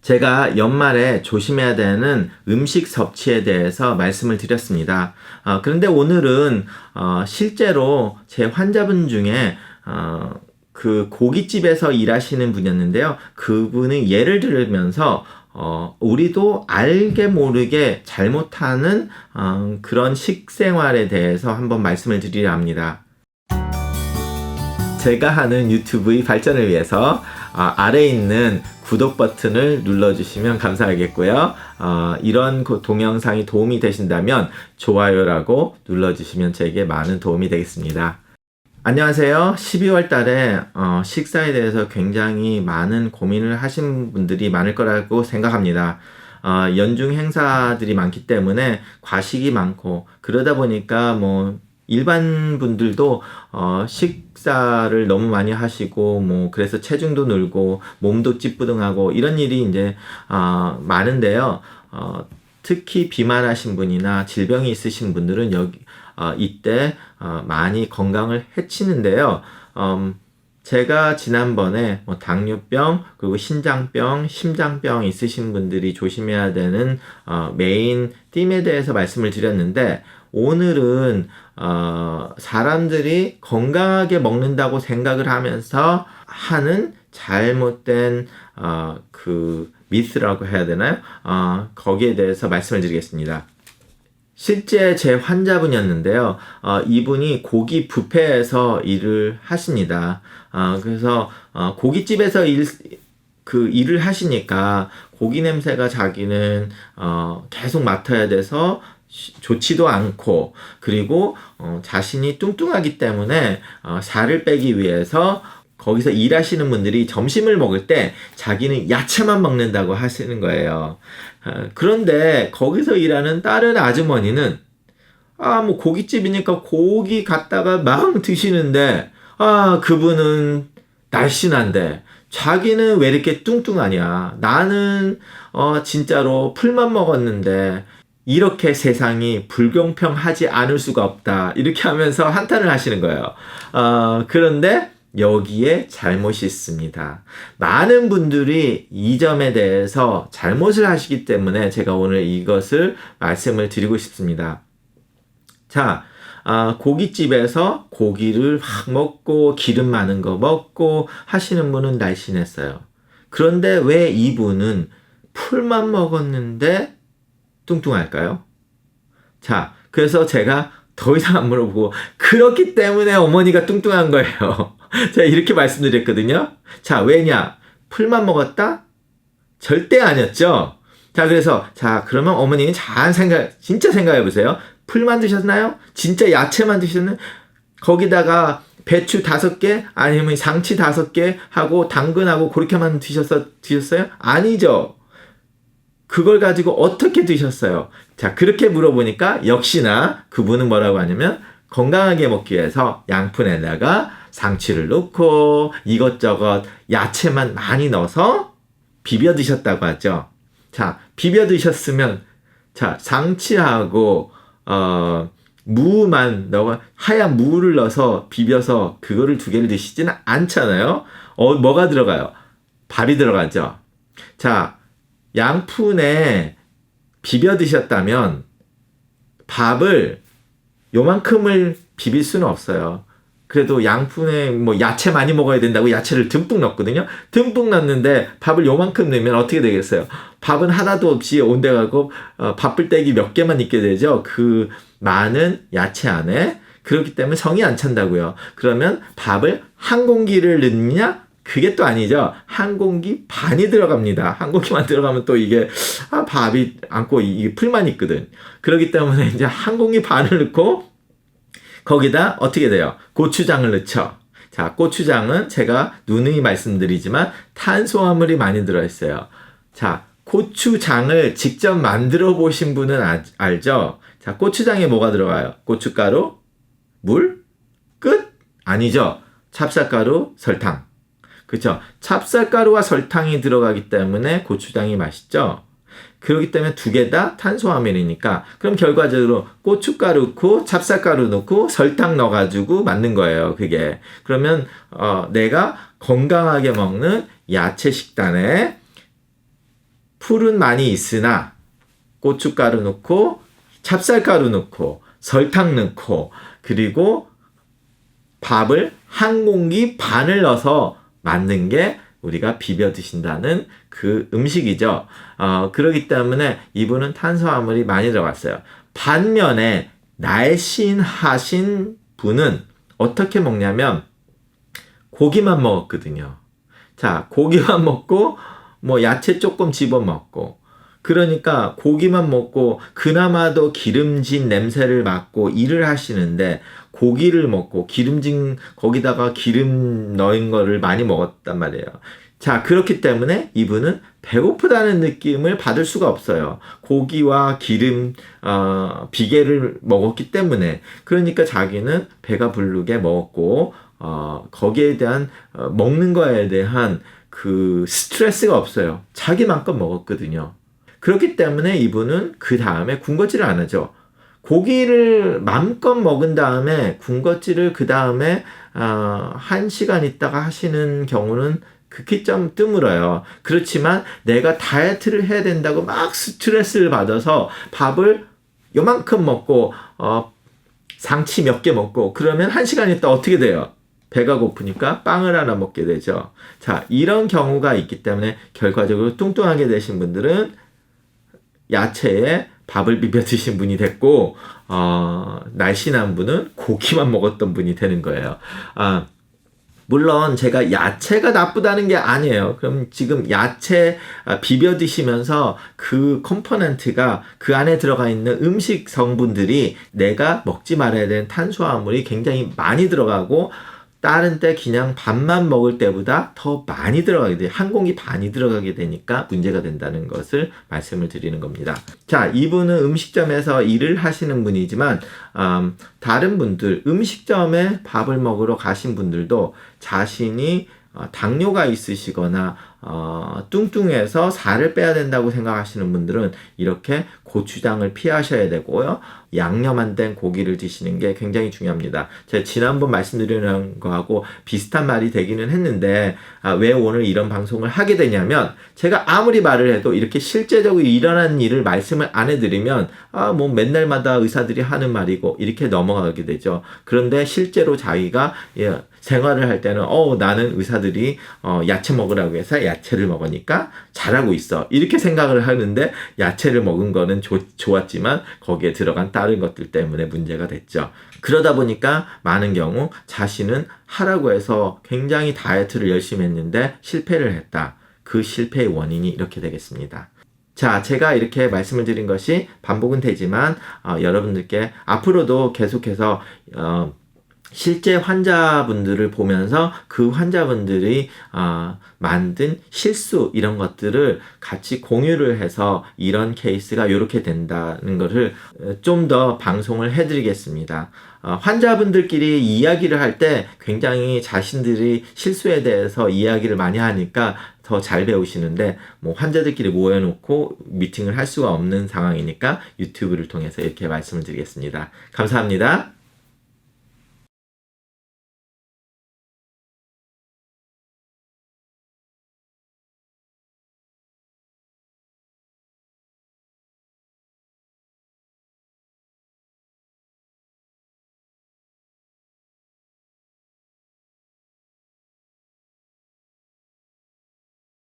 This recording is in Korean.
제가 연말에 조심해야 되는 음식 섭취에 대해서 말씀을 드렸습니다. 그런데 오늘은 실제로 제 환자분 중에 그 고깃집에서 일하시는 분이었는데요. 그분의 예를 들으면서 우리도 알게 모르게 잘못하는 그런 식생활에 대해서 한번 말씀을 드리려 합니다. 제가 하는 유튜브의 발전을 위해서 아래에 있는 구독 버튼을 눌러주시면 감사하겠고요. 이런 동영상이 도움이 되신다면 좋아요라고 눌러주시면 제게 많은 도움이 되겠습니다. 안녕하세요. 12월 달에 식사에 대해서 굉장히 많은 고민을 하신 분들이 많을 거라고 생각합니다. 연중 행사들이 많기 때문에 과식이 많고 그러다 보니까 일반 분들도 식사를 너무 많이 하시고 그래서 체중도 늘고 몸도 찌뿌둥하고 이런 일이 이제 많은데요. 특히 비만하신 분이나 질병이 있으신 분들은 이때 많이 건강을 해치는데요. 제가 지난번에 당뇨병 그리고 신장병, 심장병 있으신 분들이 조심해야 되는 메인 띠에 대해서 말씀을 드렸는데, 오늘은 사람들이 건강하게 먹는다고 생각을 하면서 하는 잘못된 그 미스라고 해야 되나요? 거기에 대해서 말씀을 드리겠습니다. 실제 제 환자분이었는데요. 이분이 고기 뷔페에서 일을 하십니다. 그래서 고깃집에서 일을 하시니까 고기 냄새가 자기는 계속 맡아야 돼서 좋지도 않고, 그리고 자신이 뚱뚱하기 때문에 살을 빼기 위해서 거기서 일하시는 분들이 점심을 먹을 때 자기는 야채만 먹는다고 하시는 거예요. 그런데 거기서 일하는 다른 아주머니는 고깃집이니까 고기 갖다가 막 드시는데 그분은 날씬한데 자기는 왜 이렇게 뚱뚱하냐, 나는 진짜로 풀만 먹었는데 이렇게 세상이 불공평하지 않을 수가 없다, 이렇게 하면서 한탄을 하시는 거예요. 그런데 여기에 잘못이 있습니다. 많은 분들이 이 점에 대해서 잘못을 하시기 때문에 제가 오늘 이것을 말씀을 드리고 싶습니다. 자, 고깃집에서 고기를 막 먹고 기름 많은 거 먹고 하시는 분은 날씬했어요. 그런데 왜 이분은 풀만 먹었는데 뚱뚱할까요? 자, 그래서 제가 더 이상 안 물어보고, 그렇기 때문에 어머니가 뚱뚱한 거예요. 제가 이렇게 말씀드렸거든요. 자, 왜냐? 풀만 먹었다? 절대 아니었죠? 자, 그래서, 그러면 어머니는 진짜 생각해 보세요. 풀만 드셨나요? 진짜 야채만 드셨나요? 거기다가 배추 5개, 아니면 상치 5개 하고, 당근하고 그렇게만 드셨어요? 아니죠. 그걸 가지고 어떻게 드셨어요? 자, 그렇게 물어보니까 역시나 그분은 뭐라고 하냐면, 건강하게 먹기 위해서 양푼에다가 상추를 넣고 이것저것 야채만 많이 넣어서 비벼 드셨다고 하죠. 자, 비벼 드셨으면, 상추하고 무만 하얀 무를 넣어서 비벼서 그거를 2개를 드시지는 않잖아요. 뭐가 들어가요? 밥이 들어가죠. 자, 양푼에 비벼 드셨다면 밥을 요만큼을 비빌 수는 없어요. 그래도 양푼에 야채 많이 먹어야 된다고 야채를 듬뿍 넣거든요. 듬뿍 넣는데 밥을 요만큼 넣으면 어떻게 되겠어요? 밥은 하나도 없이 온데 가고 밥불떼기 몇 개만 있게 되죠. 그 많은 야채 안에. 그렇기 때문에 성이 안 찬다고요. 그러면 밥을 한 공기를 넣느냐? 그게 또 아니죠. 한 공기 반이 들어갑니다. 한 공기만 들어가면 또 이게 밥이 안고 이게 풀만 있거든. 그렇기 때문에 이제 한 공기 반을 넣고 거기다 어떻게 돼요? 고추장을 넣죠. 자, 고추장은 제가 누누이 말씀드리지만 탄수화물이 많이 들어있어요. 자, 고추장을 직접 만들어 보신 분은 알죠? 자, 고추장에 뭐가 들어가요? 고춧가루, 물, 끝? 아니죠. 찹쌀가루, 설탕. 그렇죠? 찹쌀가루와 설탕이 들어가기 때문에 고추장이 맛있죠? 그렇기 때문에 2개 다 탄수화물이니까, 그럼 결과적으로 고춧가루 넣고 찹쌀가루 넣고 설탕 넣어가지고 만든 거예요, 그게. 그러면 내가 건강하게 먹는 야채 식단에 풀은 많이 있으나 고춧가루 넣고 찹쌀가루 넣고 설탕 넣고 그리고 밥을 한 공기 반을 넣어서 만든 게 우리가 비벼 드신다는 그 음식이죠. 그렇기 때문에 이분은 탄수화물이 많이 들어갔어요. 반면에 날씬하신 분은 어떻게 먹냐면 고기만 먹었거든요. 자, 고기만 먹고 뭐 야채 조금 집어 먹고 그러니까 고기만 먹고 그나마도 기름진 냄새를 맡고 일을 하시는데 고기를 먹고 기름진 거기다가 기름 넣은 거를 많이 먹었단 말이에요. 자, 그렇기 때문에 이분은 배고프다는 느낌을 받을 수가 없어요. 고기와 기름, 비계를 먹었기 때문에. 그러니까 자기는 배가 부르게 먹었고, 거기에 대한, 먹는 거에 대한 그 스트레스가 없어요. 자기만큼 먹었거든요. 그렇기 때문에 이분은 그 다음에 군것질을 안 하죠. 고기를 마음껏 먹은 다음에 군것질을 그 다음에 1시간 있다가 하시는 경우는 극히 좀 드물어요. 그렇지만 내가 다이어트를 해야 된다고 막 스트레스를 받아서 밥을 요만큼 먹고 상치 몇 개 먹고 그러면 1시간 있다 어떻게 돼요? 배가 고프니까 빵을 하나 먹게 되죠. 자, 이런 경우가 있기 때문에 결과적으로 뚱뚱하게 되신 분들은 야채에 밥을 비벼 드신 분이 됐고 날씬한 분은 고기만 먹었던 분이 되는 거예요. 물론 제가 야채가 나쁘다는 게 아니에요. 그럼 지금 야채 비벼 드시면서 그 컴포넌트가 그 안에 들어가 있는 음식 성분들이 내가 먹지 말아야 되는 탄수화물이 굉장히 많이 들어가고 다른 때 그냥 밥만 먹을 때보다 더 많이 들어가게 돼요. 한 공기 반이 들어가게 되니까 문제가 된다는 것을 말씀을 드리는 겁니다. 자, 이분은 음식점에서 일을 하시는 분이지만 다른 분들 음식점에 밥을 먹으러 가신 분들도 자신이 당뇨가 있으시거나 뚱뚱해서 살을 빼야 된다고 생각하시는 분들은 이렇게 고추장을 피하셔야 되고요. 양념 안 된 고기를 드시는 게 굉장히 중요합니다. 제가 지난번 말씀드리는 거하고 비슷한 말이 되기는 했는데 왜 오늘 이런 방송을 하게 되냐면 제가 아무리 말을 해도 이렇게 실제적으로 일어난 일을 말씀을 안 해드리면 뭐 맨날마다 의사들이 하는 말이고 이렇게 넘어가게 되죠. 그런데 실제로 자기가 생활을 할 때는 나는 의사들이 야채 먹으라고 해서 야채를 먹으니까 잘하고 있어 이렇게 생각을 하는데 야채를 먹은 거는 좋았지만 거기에 들어간 다른 것들 때문에 문제가 됐죠. 그러다 보니까 많은 경우 자신은 하라고 해서 굉장히 다이어트를 열심히 했는데 실패를 했다. 그 실패의 원인이 이렇게 되겠습니다. 자, 제가 이렇게 말씀을 드린 것이 반복은 되지만 여러분들께 앞으로도 계속해서 실제 환자분들을 보면서 그 환자분들이 만든 실수 이런 것들을 같이 공유를 해서 이런 케이스가 이렇게 된다는 것을 좀 더 방송을 해드리겠습니다. 환자분들끼리 이야기를 할 때 굉장히 자신들이 실수에 대해서 이야기를 많이 하니까 더 잘 배우시는데 뭐 환자들끼리 모여놓고 미팅을 할 수가 없는 상황이니까 유튜브를 통해서 이렇게 말씀을 드리겠습니다. 감사합니다.